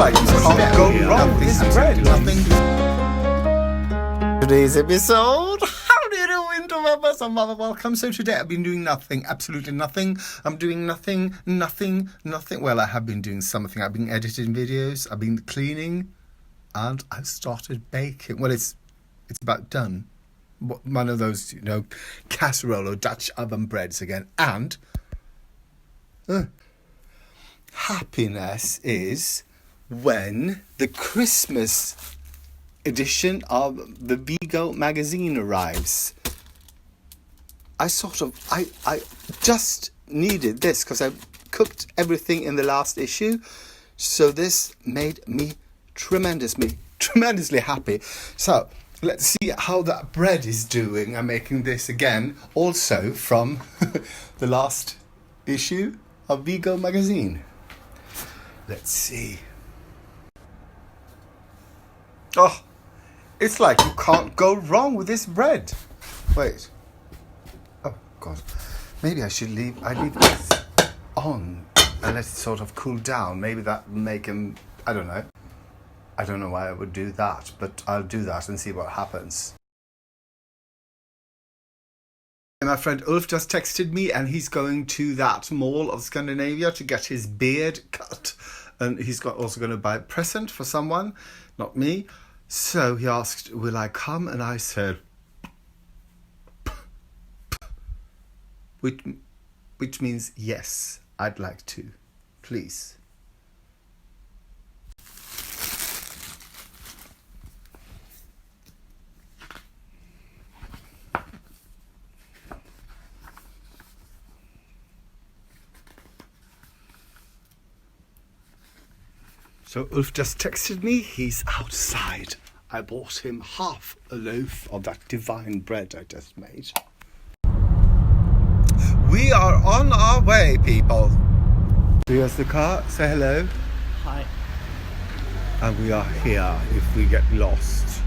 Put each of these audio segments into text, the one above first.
like you can't go wrong with this bread. Nothing. Today's episode. How do you do, Interwebers and Mother? Welcome. So today I've been doing nothing, absolutely nothing. I'm doing nothing. Well, I have been doing something. I've been editing videos. I've been cleaning, and I've started baking. Well, it's about done. One of those, casserole or Dutch oven breads again. And happiness is when the Christmas edition of the Vigo magazine arrives. I just needed this because I cooked everything in the last issue. So this made me tremendously happy. So let's see how that bread is doing. I'm making this again, also from the last issue of Vigo magazine. Let's see. Oh, it's like you can't go wrong with this bread. Wait. Oh, God. Maybe I leave this on and let it sort of cool down. Maybe that will make him, I don't know. I don't know why I would do that, but I'll do that and see what happens. My friend Ulf just texted me, and he's going to that mall of Scandinavia to get his beard cut. And he's also going to buy a present for someone, not me. So he asked, will I come? And I said, which means yes, I'd like to. Please. So Ulf just texted me, he's outside. I bought him half a loaf of that divine bread I just made. We are on our way, people. Here's the car, say hello. Hi. And we are here if we get lost.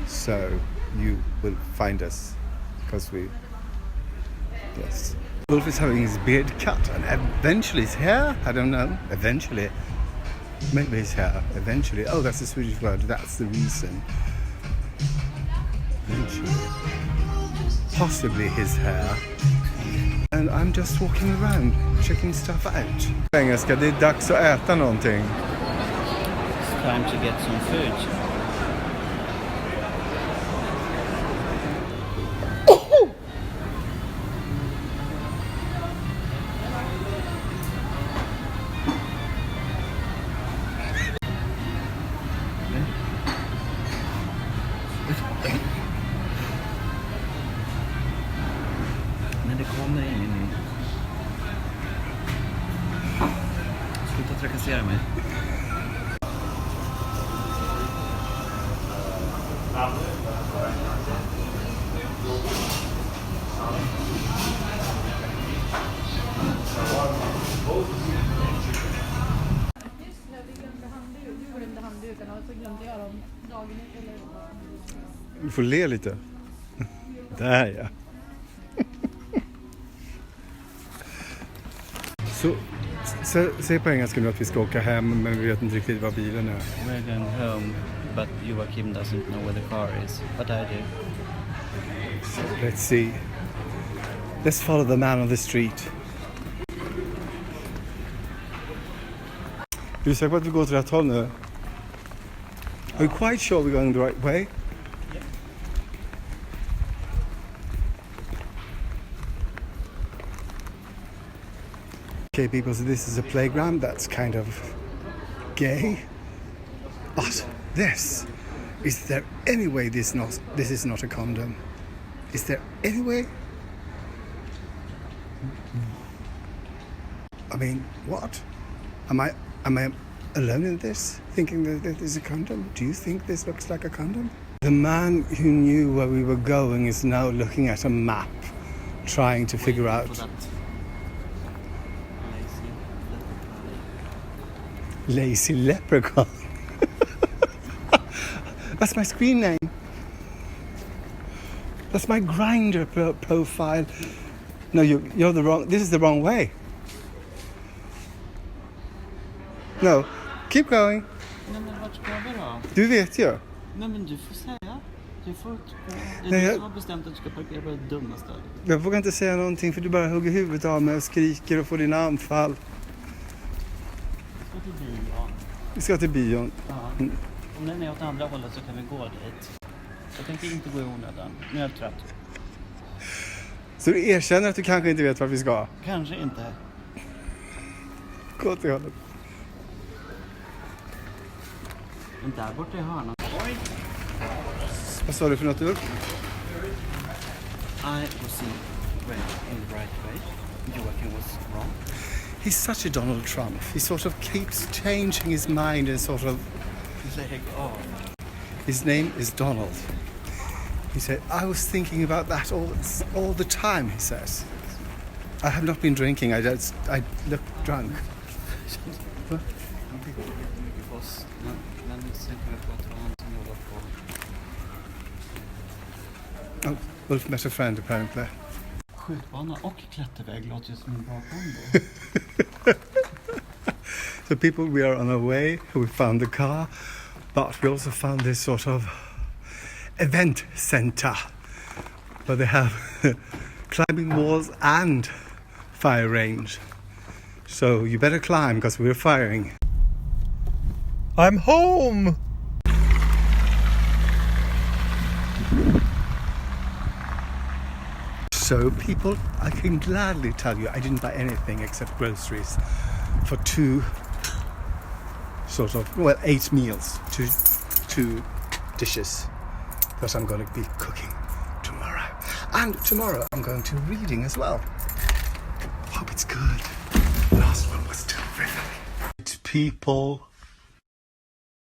So you will find us, because yes. Ulf is having his beard cut and eventually his hair, I don't know, eventually. Maybe his hair, eventually. Oh, that's a Swedish word. That's the reason. Eventually. Possibly his hair. And I'm just walking around, checking stuff out. På engelska, det är dags att äta någonting. It's time to get some food. Men det kommer ingen. Sluta trakassera mig. Du får le lite. Där ja. Så säg på engelska nu att vi ska åka hem, men vi vet inte riktigt var bilen är. We're going home, but Joakim doesn't know where the car is, but I do. So let's see. Let's follow the man on the street. Är du säker på att vi går till rätt håll nu? Are you quite sure we're going the right way? Okay, people, so this is a playground. That's kind of gay. But is there any way this is not a condom? Is there any way? I mean, what? Am I alone in this, thinking that this is a condom? Do you think this looks like a condom? The man who knew where we were going is now looking at a map, trying to figure out. Lazy leprechaun. That's my screen name. That's my Grindr profile. No, you're the wrong. This is the wrong way. No, keep going. Du vet ju. Nej, men du får säga. Du får... Det Nej, är du jag- som har bestämt att du ska parkera på det dumma stället. Jag vågar inte säga någonting för du bara hugger huvudet av mig och skriker och får dina anfall. Ska till bion. Vi ska till bion. Ja. Om den är åt andra hållet så kan vi gå dit. Jag tänker inte gå i onödan. Nu är jag trött. Så du erkänner att du kanske inte vet vart vi ska? Kanske inte. Gå till hållet. Men där borta i hörnan. Oj! Vad sa du för något, Ulf? I was in the right way. Joakim was wrong. He's such a Donald Trump. He sort of keeps changing his mind and sort of... Lägg av. His name is Donald. He said, I was thinking about that all the time, he says. I have not been drinking. I look drunk. Men sen kan vi prata om han som jobbar på Oh, Ulf met a friend, apparently. skjutbana och klätterväg. Låter ju som en bra kombo. So people, we are on our way. We found the car, but we also found this sort of event center where they have climbing walls and fire range. So you better climb because we're firing. I'm home! So people, I can gladly tell you I didn't buy anything except groceries for 2 sort of, well, 8 meals, 2 dishes that I'm going to be cooking tomorrow. And tomorrow I'm going to reading as well. Hope it's good. Last one was terrific. People,